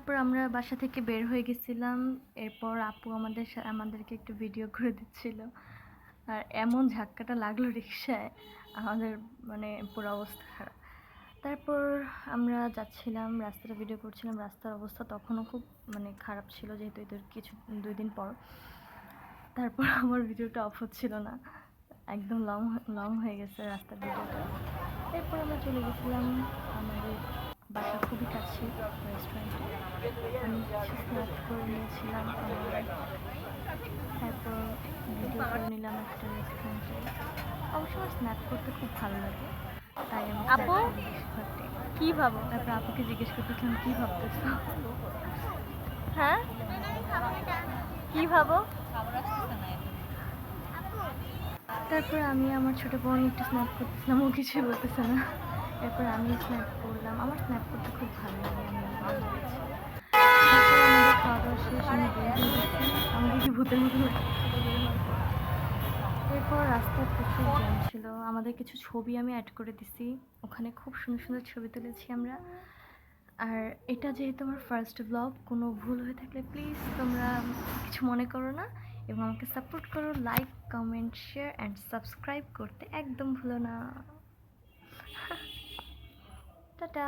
তারপর আমরা বাসা থেকে বের হয়ে গেছিলাম। এরপর আপু আমাদেরকে একটু ভিডিও করে দিচ্ছিল। আর এমন ঝাক্কাটা লাগলো রিক্সায়, আমাদের মানে পুরো অবস্থা খারাপ। তারপর আমরা যাচ্ছিলাম, রাস্তাটা ভিডিও করছিলাম। রাস্তার অবস্থা তখনও খুব মানে খারাপ ছিল, যেহেতু এদের 2 দিন পর। তারপর আমার ভিডিওটা অফ হচ্ছিল না, একদম লং হয়ে গেছে রাস্তার ভিডিওটা। এরপর আমরা চলে গেছিলাম আমাদের বাসা খুবই কাছে রেস্টুরেন্টে। আমি কিছু স্ন্যাপ করে নিয়েছিলাম তারপর ভিডিও করে নিলাম একটা রেস্টুরেন্টে। অবশ্য আমার স্ন্যাপ করতে খুব ভালো লাগে, তাই আমি আপু কি ভাবো? তারপর আপুকে জিজ্ঞেস করতেছিলাম কী ভাবতেছো। হ্যাঁ কি ভাবো? তারপর আমি আমার ছোটো বোন একটু স্ন্যাপ করতেছিলাম, ও কিছুই বলতেছে না। এরপর আমি স্ন্যাপ করলাম, আমার স্ন্যাপ করতে খুব ভালো লাগে। আমি তারপর আমাদের খাওয়া দাওয়া শেষ, আমি বের হয়ে গেছি। আমাকে কি ভূতের মতো লাগছিল বের হওয়ার পর। এরপর রাস্তায় প্রচুর জ্যাম ছিল, আমাদের কিছু ছবি আমি অ্যাড করে দিছি, ওখানে খুব সুন্দর সুন্দর ছবি তুলেছি আমরা। আর এটা যেহেতু আমার ফার্স্ট ব্লগ, কোনো ভুল হয়ে থাকলে প্লিজ তোমরা কিছু মনে করো না, এবং আমাকে সাপোর্ট করো। Like, comment, share and subscribe করতে একদম ভুলো না। টাটা।